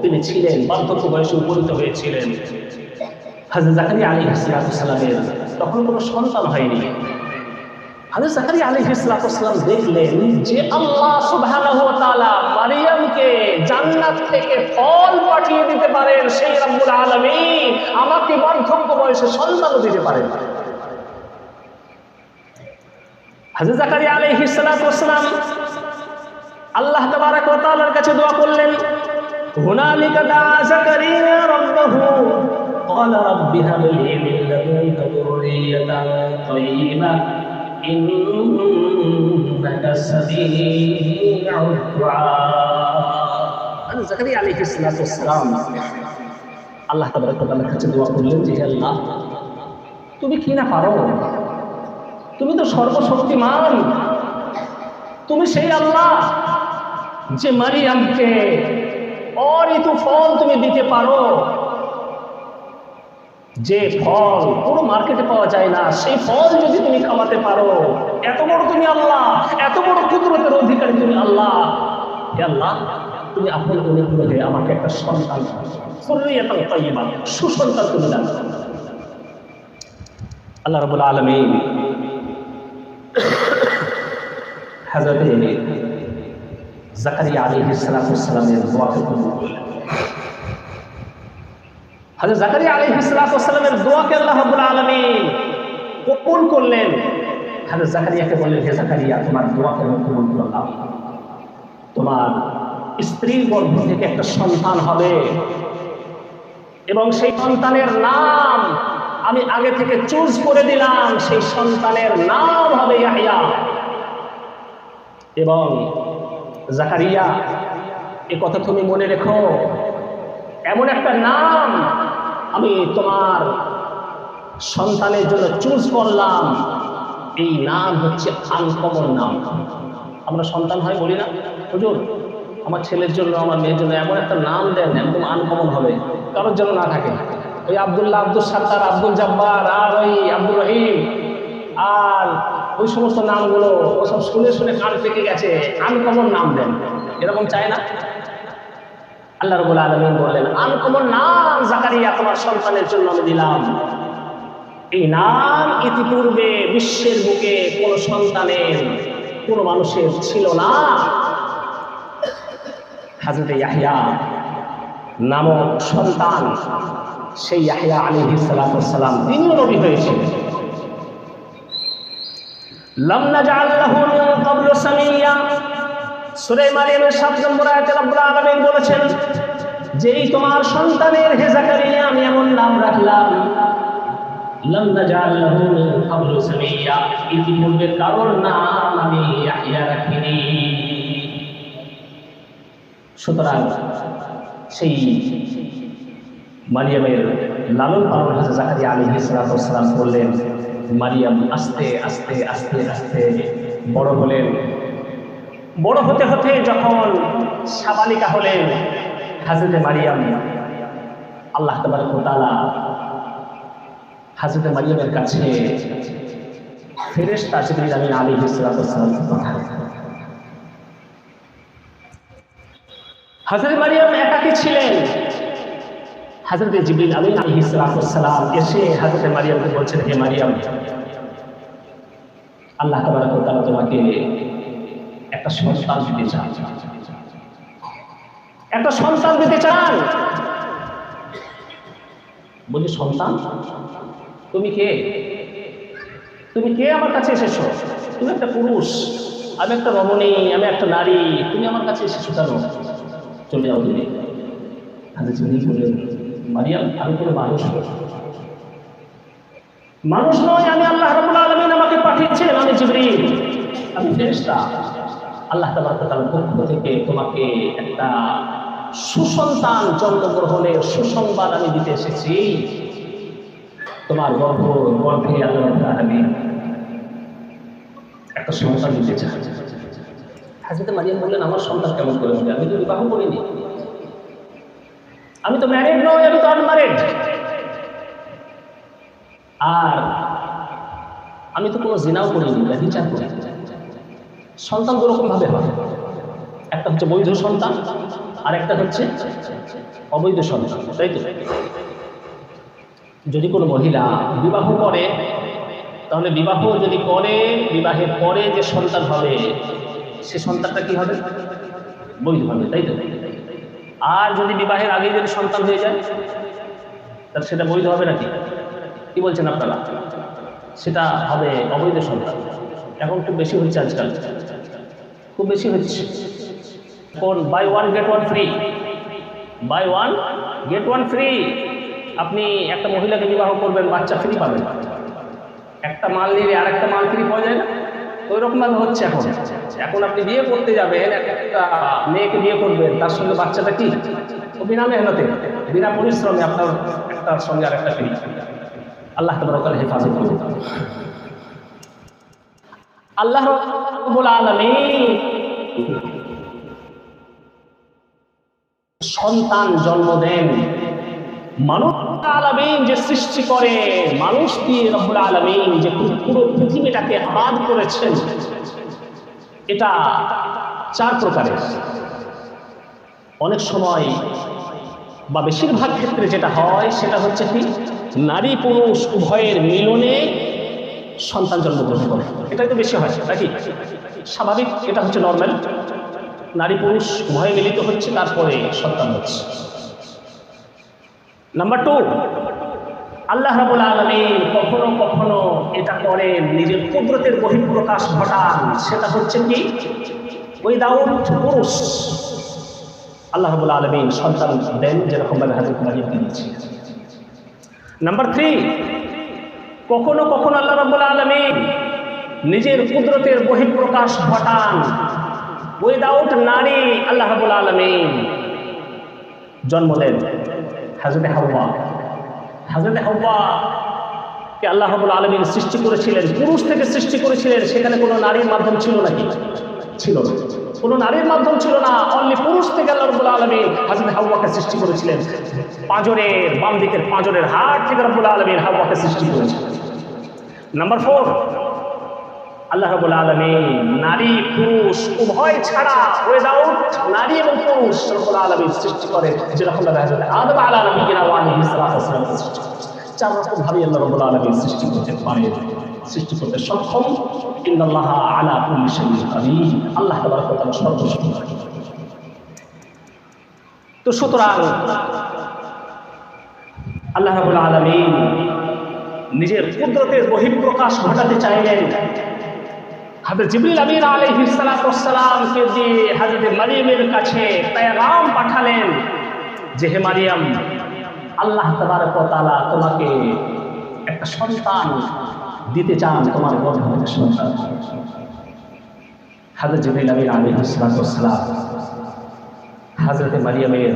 তিনি ছিলেন, বার্ধক্য বয়সে উপনীত হয়েছিলেন। হযরত জাকারিয়া আলাইহিস সালামের তখন কোনো সন্তান হয়নি। হযরত জাকারিয়া আলাইহিস সালাম দেখলেন যে আল্লাহ সুবহানাহু ওয়া তাআলা মারিয়ামকে জান্নাত থেকে ফল পাঠিয়ে দিতে পারেন, সেই রব্বুল আলামিন আমাকে বার্ধক্য বয়সে সন্তানও দিতে পারেন। হযরত জাকারিয়া আলাইহিস সালাম আল্লাহ তাবারক ওয়া তাআলার কাছে দোয়া করলেন। হুনালিকা দা জাকারিয়া রাব্বাহু ক্বালা রাব্বি হাব লি মিন লাদুনকা যুররিয়াতান তাইয়্যিবাহ ইন্নাকা সামিউদ দুআ। হযরত জাকারিয়া আলাইহিস সালাম আল্লাহ তাবারক ওয়া তাআলার কাছে দোয়া করলেন যে আল্লাহ, তুমি কি না পারো? তুমি তো সর্বশক্তিমান, তুমি সেই আল্লাহ যে মারিয়ামকে অঋতু ফল তুমি দিতে পারো, যে ফল পুরো মার্কেটে পাওয়া যায় না, সেই ফল যদি তুমি খাওয়াতে পারো, এত বড় তুমি আল্লাহ, এত বড় কুদরতের অধিকারী তুমি আল্লাহ। হে আল্লাহ, তুমি আপনার অনুগ্রহে আমাকে একটা সন্তান, যুররিয়াতান তাইয়্যিবা, সুসন্তান তুমি দান করো। আল্লাহ রাব্বুল আলামিন হযরতে জাকারিয়া আলাইহিস সালামের দোয়াকে কবুল করলেন। হযরত জাকারিয়া আলাইহিস সালামের দোয়াকে আল্লাহ রাব্বুল আলামিন কবুল করলেন। হযরত জাকারিয়াকে বললেন, হে জাকারিয়া, তোমার দোয়াকে আমি কবুল করলাম, তোমার স্ত্রীর গর্ভ থেকে একটা সন্তান হবে এবং সেই সন্তানের নাম আমি আগে থেকে চুজ করে দিলাম, সেই সন্তানের নাম হবে ইয়াহইয়া। এবং জাকারিয়া, এ কথা তুমি মনে রেখো, এমন একটা নাম আমি তোমার সন্তানের জন্য চুজ করলাম, এই নাম হচ্ছে আনকমন নাম। আমরা সন্তান হয় বলি না, হুজুর আমার ছেলের জন্য, আমার মেয়ের জন্য এমন একটা নাম দেন একদম আনকমন হবে, কারোর জন্য না থাকে। ওই আব্দুল্লাহ, আব্দুল সাত্তার, আব্দুল জব্বার, আর ওই আব্দুর রহিম, আর ওই সমস্ত নামগুলো ওসব শুনে শুনে কান পেকে গেছে, আনকমন নাম দেন, এরকম চায় না। আল্লাহ রাব্বুল আলামিন বললেন, আনকমন নাম জাকারিয়া তোমার সন্তানের জন্য আমি দিলাম। এই নাম ইতিপূর্বে বিশ্বের বুকে কোনো সন্তানের, কোনো মানুষের ছিল না। হযরতে ইয়াহইয়া নামক সন্তান, সেই ইয়াহইয়া আলাইহিস সালাম তিনিও নবী হয়েছিলেন। লাম নাজআল লাহু মিন ক্বাবলু সামিয়্যা, সূরা মারিয়ামের 7 নম্বর আয়াতে রব্বুল আলামিন বলেছেন, যেই তোমার সন্তানের হে জাকারিয়া আমি এমন নাম রাখলাম, লাম নাজআল লাহু মিন ক্বাবলু সামিয়্যা, ইতিপূর্বে কারোর নাম আমি ইয়াহইয়া রাখিনি। সুতরাং সেই মারিয়ামের লালন পালন হযরত জাকারিয়া আলাইহিস সালাম করলেন। মারিয়াম আস্তে আস্তে আস্তে আস্তে বড় হলেন। বড় হতে হতে যখন সাবালিকা হলেন, হযরতে মারিয়াম, আল্লাহ তাবারক ওয়া তাআলা হযরতে মারিয়ামের কাছে ফেরেশতা জিবরিল আমিন আলাইহিস সালাম পাঠালেন। হযরত মারিয়াম একাকী ছিলেন। হযরত জিবরিল আমিন আলাইহিস সালাম এসে হযরত মারিয়ামকে বলছেন, হে মারিয়াম, আল্লাহ তাবারক ওয়া তাআলা তোমাকে একটা সন্তান দিতে চান, একটা সন্তান দিতে চান। বলি, সন্তান? তুমি কে? তুমি কে আমার কাছে এসেছো? তুমি একটা পুরুষ, আমি একটা রমণী, আমি একটা নারী, তুমি আমার কাছে এসেছো কেন? চলে যাও তুমি। হযরত জিবরিল বললেন, মারিয়াম, আমি কোনো মানুষ নয়, আমি আল্লাহ রাব্বুল আলামিন আমাকে পাঠিয়েছেন, আমি জিবরিল, আমি ফেরেশতা। আল্লাহ তাবারক ওয়া তাআলার পক্ষ থেকে তোমাকে একটা সুসন্তান জন্মগ্রহণের সুসংবাদ আমি দিতে এসেছি। তোমার গর্ভে আল্লাহ রাব্বুল আলামিন একটা সন্তান দিতে চান। হযরত মারিয়াম বললেন, আমার সন্তান কেমন করে হবে? আমি তো বিবাহ করিনি, আমি তো ম্যারিড নই, আমি তো আনম্যারিড, আর আমি তো কোনো জিনাও করিনি, ব্যভিচার করিনি। সন্তান দুরকম ভাবে হয়, একটা হচ্ছে বৈধ সন্তান আর একটা হচ্ছে অবৈধ সন্তান, তাই তো? যদি কোনো মহিলা বিবাহ করে, তাহলে বিবাহ যদি করে, বিবাহের পরে যে সন্তান হবে সে সন্তানটা কি হবে? বৈধ হবে, তাই তো? আর যদি বিবাহের আগে যদি সন্তান হয়ে যায় তাহলে সেটা বৈধ হবে নাকি? কি বলছেন আপনারা? সেটা হবে অবৈধ সন্তান। এখন খুব বেশি হচ্ছে, আজকাল খুব বেশি হচ্ছে। কোন buy one get one free, buy one get one free. আপনি একটা মহিলাকে বিবাহ করবেন, বাচ্চা ফ্রি পাবেন। একটা মাল নিলে আর একটা মাল ফ্রি পাওয়া যায় না? ওই রকম ভাবে হচ্ছে এখন। এখন আপনি বিয়ে করতে যাবেন, একটা মেয়েকে বিয়ে করবেন, তার সঙ্গে বাচ্চাটা কি বিনা মেহনতে, বিনা পরিশ্রমে আপনার একটার সঙ্গে আর একটা ফ্রি। আল্লাহ তাবারক হেফাজত করুন। আল্লাহ রাব্বুল আলামিন সন্তান জন্ম দেন। মানুষ আলামিন যে সৃষ্টি করে, মানুষ দিয়ে রব্বুল আলামিন যে পুরো পৃথিবীটাকে আবাদ করেছেন, এটা চার প্রকারের। অনেক সময় বা বেশিরভাগ ক্ষেত্রে যেটা হয় সেটা হচ্ছে কি, নারী পুরুষ উভয়ের মিলনে সন্তান জন্মগ্রহণ করে। এটাই তো বেশি হয় নাকি? স্বাভাবিক, এটা হচ্ছে নর্মাল। নারী পুরুষ উভয় মিলিত হচ্ছে, তারপরে সন্তান হচ্ছে। নাম্বার 2, আল্লাহ রাব্বুল আলামিন কখনো কখনো এটা করেন, নিজের কুদরতের বহিঃপ্রকাশ ঘটান। সেটা হচ্ছে কি, উইদাউট পুরুষ আল্লাহ রাব্বুল আলামিন সন্তান দেন, যেরকম ভাবে হযরত মারিয়ামকে দিয়েছিলেন। নাম্বার 3, কখনো কখনো আল্লাহ রাব্বুল আলামিন নিজের কুদরতের বহিঃপ্রকাশ ঘটান, উইদাউট নারী আল্লাহ রাব্বুল আলামিন জন্ম দেন। হযরত হাওয়া কে আল্লাহ রাব্বুল আলামিন সৃষ্টি করেছিলেন, পুরুষ থেকে সৃষ্টি করেছিলেন। সেখানে কোনো নারীর মাধ্যম ছিল নাকি? ছিল না, কোনো নারীর মাধ্যম ছিল না। অনলি পুরুষ থেকে আল্লাহ রাব্বুল আলামিন হযরত হাওয়াকে সৃষ্টি করেছিলেন। পাঁজরের বাম দিকের পাঁজরের হাড় থেকে রাব্বুল আলামিন হাওয়াকে সৃষ্টি করেছিলেন। নাম্বার 4, আল্লাহ রাব্বুল আলামিন নারী পুরুষ উভয় ছাড়া, উইদাউট নারী এবং পুরুষ রাব্বুল আলামিন সৃষ্টি করে, যেরকম হযরত আদম আলাইহিস সালাম সৃষ্টি করেছেন। চার রকম ভাবে আল্লাহ রাব্বুল আলামিন সৃষ্টি করতে পারেন, সৃষ্টি করতে সক্ষম। ইন্নাল্লাহা আলা কুল্লি শাইইন কাদির, আল্লাহ তাবারক ওয়া তাআলা সর্বশক্তিমান। তো সুতরাং আল্লাহ রাব্বুল আলামিন নিজের কুদরতের বহিঃপ্রকাশ ঘটাতে চাইলেন। হযরত জিবরিল আমিন আলাইহিস সালামকে দিয়ে হযরত মারিয়ামের কাছে পেগাম পাঠালেন যে, হে মারিয়াম, আল্লাহ তাবারক ওয়া তাআলা তোমাকে একটা সন্তান দিতে চান, তোমার গর্ভে একটা সন্তান। হযরত জিবরিল আমিন আলাইহিস সালাম হযরত মারিয়ামের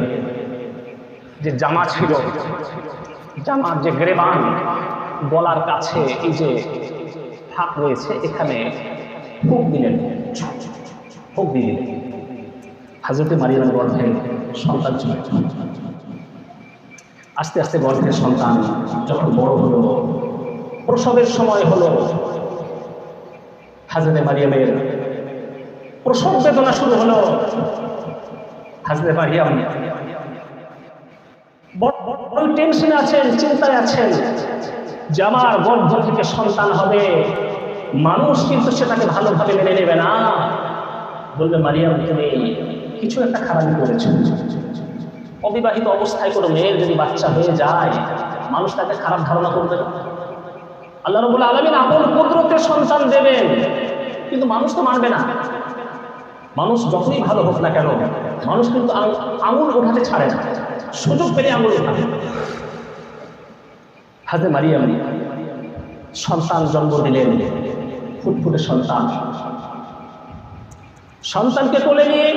যে জামা ছিল, জামার যে গ্রেবান, গলার কাছে এই যে ফাঁক রয়েছে, এখানে ফুঁক দিলেন, ফুঁক দিয়ে দিলেন। হযরত মারিয়ামের গর্ভে সন্তান ছিল। আস্তে আস্তে গর্ভের সন্তান যখন বড় হলো, প্রসবের সময় হলো, হযরত মারিয়ামের প্রসব বেদনা শুরু হলো। হযরত মারিয়াম বড় টেনশনে আছেন, চিন্তায় আছেন যে আমার গর্ভ থেকে সন্তান হবে। মানুষ কিন্তু সেটাকে ভালোভাবে মেনে নেবে না, বলবে মারিয়াম তুমি কিছু একটা খারাপ করেছো। অবিবাহিত অবস্থায় কোনো মেয়ের যদি বাচ্চা হয়ে যায়, মানুষ তাকে খারাপ ধারণা করবে না। আল্লাহ রাব্বুল আলামিন আপন কুদরতে সন্তান দেবেন, কিন্তু মানুষ তো মানবে না। মানুষ যতই ভালো হোক না কেন, মানুষ কিন্তু আঙুল ওঠাতে ছাড়ে না, সুযোগ পেলে আঙুল ওঠাবে। হযরত মারিয়াম সন্তান জন্ম দিলেন, ফুটফুটে সন্তান। সন্তানকে কোলে নিয়ে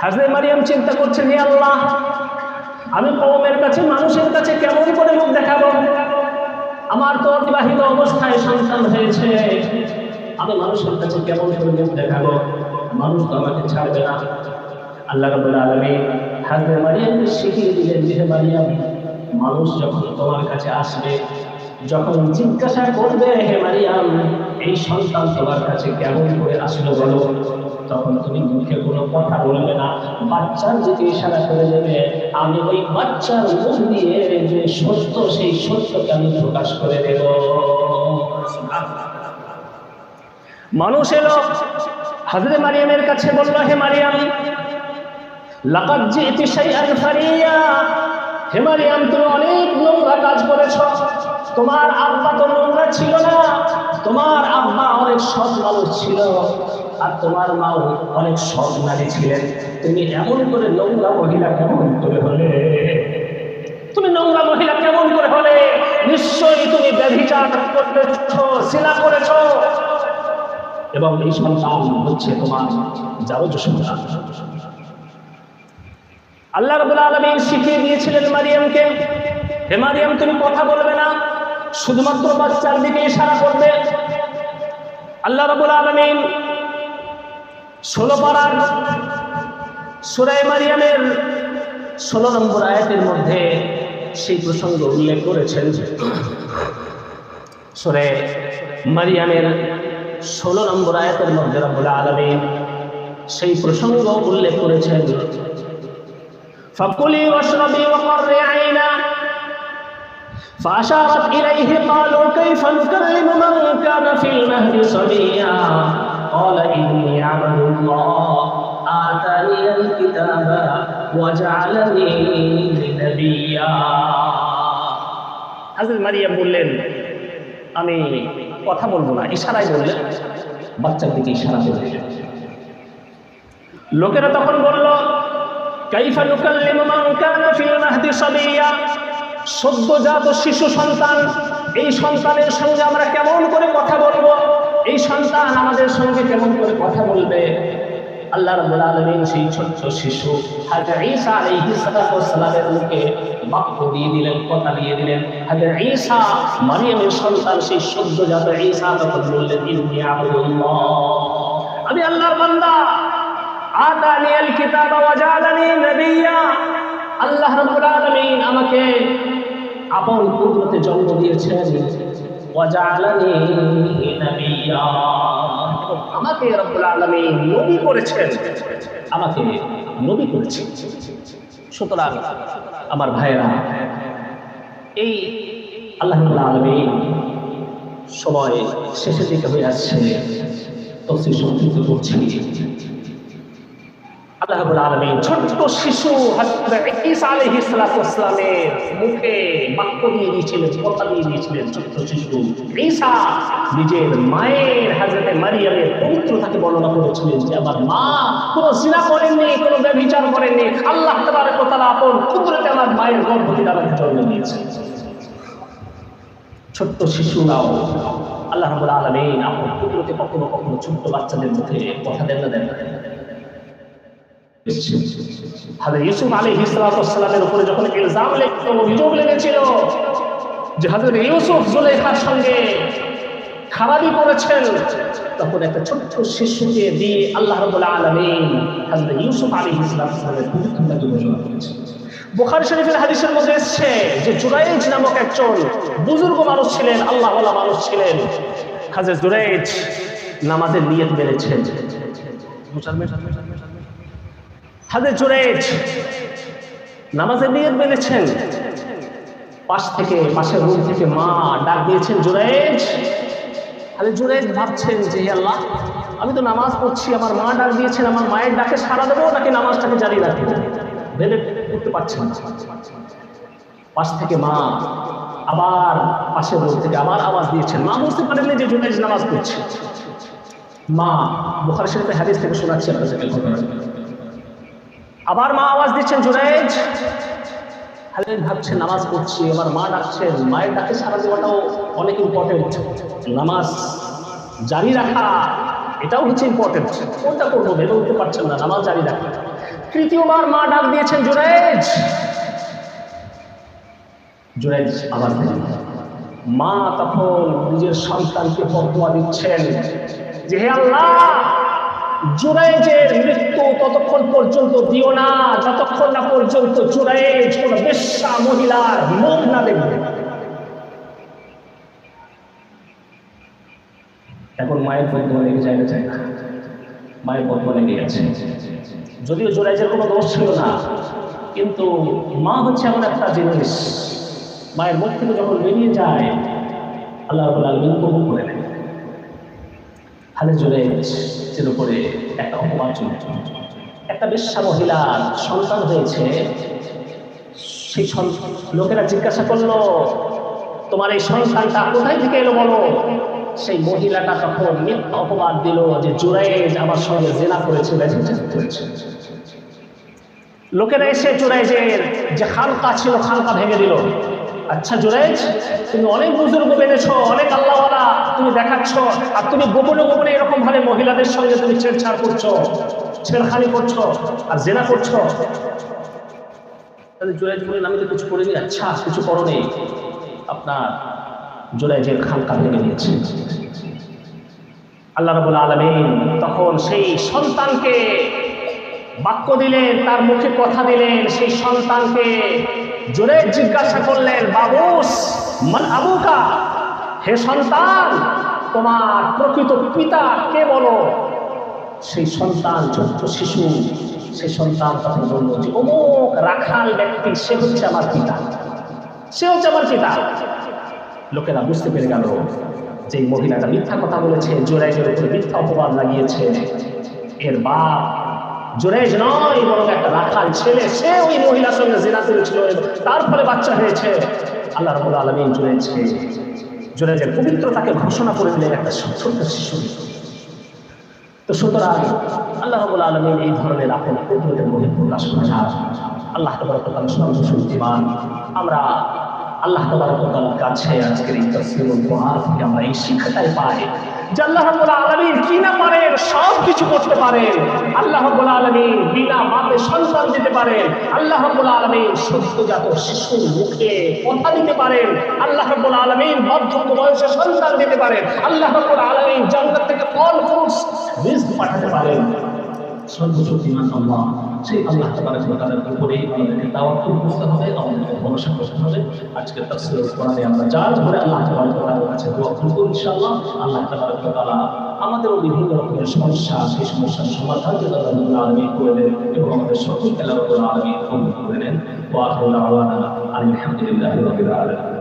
হযরত মারিয়াম চিন্তা করছেন, হে আল্লাহ, আমি কওমের কাছে, মানুষের কাছে কেমন করে মুখ দেখাবো? আমার তো অবিবাহিত অবস্থায় সন্তান হয়েছে, আমি মানুষের কাছে কেমন করে মুখ দেখাবো? মানুষ তো আমাকে ছাড়বে না। আল্লাহ রাব্বুল আলামিন হযরত মারিয়ামকে শিখিয়ে দিলেন যে মারিয়াম, মানুষ যখন তোমার কাছে আসবে, যখন জিজ্ঞাসা করবে হে মারিয়াম এই সন্তান তোমার কাছে কেমন করে আসলো বলো, তখন তুমি মুখে কোনো কথা বলবে না, বাচ্চার দিকে ইশারা করে দেবে। আমি ওই বাচ্চার মুখ দিয়ে যে সত্য, সেই সত্যকে আমি প্রকাশ করে দেব। মানুষ এলো হযরত মারিয়ামের কাছে, বলল হে মারিয়াম লাকাদ জিতি শাইআন ফারিয়া, হে মারিয়াম তুমি অনেক নোংরা কাজ করেছো। তোমার আব্বা তো নোংরা ছিল না, তোমার আব্বা অনেক সৎ মানুষ ছিল, আর তোমার মাও অনেক সৎ নারী ছিলেন। তুমি এমন করে নোংরা মহিলা কেমন করে হলে? তুমি নোংরা মহিলা কেমন করে হলে? নিশ্চয়ই তুমি ব্যভিচার করেছো, জিনা করেছো, এবং এই সন্তান হচ্ছে তোমার জারজ সন্তান। আল্লাহ রাব্বুল আলামিন শিখিয়ে দিয়েছিলেন মারিয়ামকে, হে মারিয়াম তুমি কথা বলবে না, শুধুমাত্র বাচ্চার দিকে ইশারা করবে। আল্লাহ রাব্বুল আলামিন 16 পারার সূরা মারিয়ামের 16 নম্বর আয়াতের মধ্যে সেই প্রসঙ্গ উল্লেখ করেছেন। সূরা মারিয়ামের 16 নম্বর আয়াতের মধ্যে রাব্বুল আলামিন সেই প্রসঙ্গ উল্লেখ করেছেন, فكلي واشربي وقري عينا فأشارت إليه قالوا كيف نكلم من كان في المهد صبيا قال إني عبد الله آتاني الكتاب وجعلني نبيا। হযরত মারিয়াম বললেন আমি কথা বলবো না, ইশারায় বললেন, বাচ্চার দিকে ইশারা করলেন। লোকেরা তখন বলল কাইফা নুকাল্লিমু মান কানা ফিল মাহদি সাবিয়া, সদ্যজাত শিশু সন্তান, এই সন্তানের সঙ্গে আমরা কেমন করে কথা বলবো? এই সন্তান আমাদের সঙ্গে কেমন করে কথা বলবে? আল্লাহ রাব্বুল আলামিন সেই ছোট্ট শিশু হযরত ঈসা আলাইহিস সালামের মুখে বাক্য দিয়ে দিলেন, কথা দিয়ে দিলেন। হযরত ঈসা মারিয়ামের সন্তান, সেই সদ্যজাত ঈসা তখন বললেন ইন্নী আবদুল্লাহ, আমি আল্লাহর বান্দা। আতানি আল কিতাব ওয়া জাআলানি নবিয়্যা, আল্লাহ রাব্বুল আলামিন আমাকে আপন কুদরতে জন্ম দিয়েছেন। ওয়া জাআলানি নবিয়্যা, আমাকে রাব্বুল আলামিন নবী করেছেন, আমাকে নবী করেছেন। সুতরাং আমার ভাইয়েরা, এই আল্লাহ রাব্বুল আলামিন সময় শেষের দিকে হয়ে আসছে, তফসীর সংক্ষিপ্ত করছি। আল্লাহ রাব্বুল আলামিন ছোট্ট শিশু হযরত ঈসা আলাইহিস সালামের মুখে বাক্য দিয়ে দিয়েছিলেন, কথা দিয়ে দিয়েছিলেন। ছোট্ট শিশু ঈসা নিজের মায়ের হযরত মারিয়ামের পবিত্রতাকে বর্ণনা করেছিলেন যে আমার মা কোনো জিনা করেননি, কোনো ব্যভিচার করেননি, আল্লাহ তাবারক ওয়া তাআলা আপন কুদরতে আমার মায়ের গর্ভ থেকে আমাকে জন্ম দিয়েছেন। ছোট্ট শিশুরাও আল্লাহ রাব্বুল আলামিন আপন কুদরতে কখনো কখনো ছোট্ট বাচ্চাদের মুখে কথা দেন না। হযরত ইউসুফ আলাইহিস সালামের উপরে যখন ইলজাম লেগেছিল, অভিযোগ লেগেছিল যে হযরত ইউসুফ জুলাইখার সঙ্গে খারাপি করেছেন, তখন একটা ছোট্ট শিশুকে দিয়ে আল্লাহ রাব্বুল আলামিন হযরত ইউসুফ আলাইহিস সালামের পবিত্রতাকে ঘোষণা করেছেন। বুখারী শরীফের হাদিসের মধ্যে এসেছে যে জুরাইজ নামক একজন বুজুর্গ মানুষ ছিলেন, আল্লাহওয়ালা মানুষ ছিলেন। হযরত জুরাইজ নামাজের নিয়ত মেনেছেন। হযরত জুরাইজ নামাজের নিয়ত মেনেছেন। পাশের রুম থেকে মা ডাক দিয়েছেন জুরাইজ। হযরত জুরাইজ ভাবছেন যে হে আল্লাহ, আমি তো নামাজ পড়ছি, আমার মা ডাক দিয়েছেন, আমার মায়ের ডাকে সাড়া দেবো নাকি নামাজটাকে জারি রাখবো, ভেবে করতে পারছেন না। পাশ থেকে মা আবার পাশের রুম থেকে আবার আওয়াজ দিয়েছেন। মা বুঝতে পারেননি যে জুরাইজ নামাজ পড়ছে। মা বুখারী শরীফের হাদিস থেকে শোনাচ্ছেন আপনাদের ঘটনা। আবার মা আওয়াজ দিচ্ছেন জুরাইজ। হালিদ ভাবছেন নামাজ পড়ছি, আমার মা ডাকছেন, মায়ের ডাকে সারা দেওয়াটাও অনেক ইম্পর্টেন্ট। নামাজ জারি রাখা এটাও হচ্ছে ইম্পর্টেন্ট। কোনটা করবো ভেবে উঠতে পারছেন না, নামাজ জারি রাখা। তৃতীয়বার মা ডাক দিয়েছেন জুরাইজ। জুরাইজ আওয়াজ দিলেন, মা তখন নিজের সন্তানকে ফতোয়া দিচ্ছেন যে হে আল্লাহ, জুরাইজের মৃত্যু ততক্ষণ পর্যন্ত দিও না যতক্ষণ না পর্যন্ত জুরাইজ কোন বেশ্যা মহিলার মুখ না দেখবে। এখন মায়ের ফতোয়া লেগে যায় না, চায় না, মায়ের ফতোয়া লেগে গেছে। যদিও জুরাইজের কোনো দোষ ছিল না, কিন্তু মা হচ্ছে এমন একটা জিনিস, মায়ের মুখ থেকে যখন বেরিয়ে যায় আল্লাহ রাব্বুল আলামিন কবুল করে নেয়। হালে জুরাইজের উপরে একটা অপমান চলছে। একটা বেশ্যা মহিলার সন্তান হয়েছে, সেই লোকেরা জিজ্ঞাসা করলো তোমার এই সন্তানটা কোথায় থেকে এলো বলো। সেই মহিলাটা তখন মিথ্যা অপবাদ দিল যে জুরাইজ আমার সঙ্গে জিনা করেছে, ব্যভিচার করেছে। লোকেরা এসে জুরাইজের যে খানকা ছিল খানকা ভেঙে দিল। আচ্ছা জুরাইজ, তুমি অনেক বুজুর্গ বেড়েছো, অনেক আল্লাহওয়ালা তুমি দেখাচ্ছ, আর তুমি গোপনে গোপনে এরকম ভাবে মহিলাদের সঙ্গে তুমি ছেড়ছাড় করছো, ছেড়খানি করছো আর জেনা করছো। তাহলে জুরাইজ বলেন আমি তো কিছু করিনি। আচ্ছা কিছু করো নেই, আপনার জুরাইজের খানকা ভেঙে দিয়েছে। আল্লাহ রাব্বুল আলামিন তখন সেই সন্তানকে বাক্য দিলেন, তার মুখে কথা দিলেন। সেই সন্তানকে জুরাইজ জিজ্ঞাসা করলেন বাবুস মান আবুকা, হে সন্তান তোমার প্রকৃত পিতা কে বলো। সেই সন্তান ছোট্ট শিশু, সেই সন্তান তখন বলল যে অমুক রাখাল ব্যক্তি, সে হচ্ছে আমার পিতা, সে হচ্ছে আমার পিতা। লোকেরা বুঝতে পেরে গেল যে মহিলাটা মিথ্যা কথা বলেছে, জুরাইজের উপরে মিথ্যা অপবাদ লাগিয়েছে। এর বাপ জুরাইজ নয়, বরং একটা রাখাল ছেলে, সে ওই মহিলার সঙ্গে জিনা করেছিল, তার ফলে বাচ্চা হয়েছে। আল্লাহ রাব্বুল আলামিন জুরাইজের পবিত্রতাকে ঘোষণা করে দিলেন একটা ছোট্ট শিশু। তো সুতরাং আল্লাহ রাব্বুল আলামিন এই ধরনের আপন কুদরতের মধ্যে প্রকাশ করেছেন। আল্লাহ তাবারক ওয়া তাআলা সর্বশক্তিমান। আমরা আল্লাহ তাবারক ওয়া তাআলার কাছে আজকের এই তাফসীরুল কোরআন থেকে আমরা এই শিক্ষাটাই পাই যে আল্লাহ রাব্বুল আলামিন কি না পারেন, সব কিছু করতে পারেন। আল্লাহ রাব্বুল আলামিন বিনা মাপে সন্তান দিতে পারেন। আল্লাহ রাব্বুল আলামিন সদ্যজাত শিশুর মুখে কথা দিতে পারেন। আল্লাহ রাব্বুল আলামিন বার্ধক্য বয়সে সন্তান দিতে পারেন। আল্লাহ রাব্বুল আলামিন জান্নাত থেকে ফল ফ্রুটস রিজক পাঠাতে পারেন। সর্বশক্তিমান আল্লাহ, সেই আল্লাহ তাবারক ওয়া তাআলার উপরেই আমাদেরকে তাওয়াক্কুল করতে হবে, আমাদেরকে ভরসা করতে হবে। আজকের তাফসীরুল কোরআনে আমরা যার ধরে আল্লাহ তাবারক ওয়া তাআলার কাছে দোয়া করব ইনশাআল্লাহ। আল্লাহ তাবারক ওয়া তাআলা আমাদেরও বিভিন্ন রকমের সমস্যা, সেই সমস্যার সমাধান যেন আল্লাহ রাব্বুল আলামিন করে দেন এবং আমাদের সকলকে আল্লাহ রাব্বুল আলামিন কবুল করে নেন। ওয়া আখিরু দাওয়ানা আলহামদুলিল্লাহি রাব্বিল আলামিন।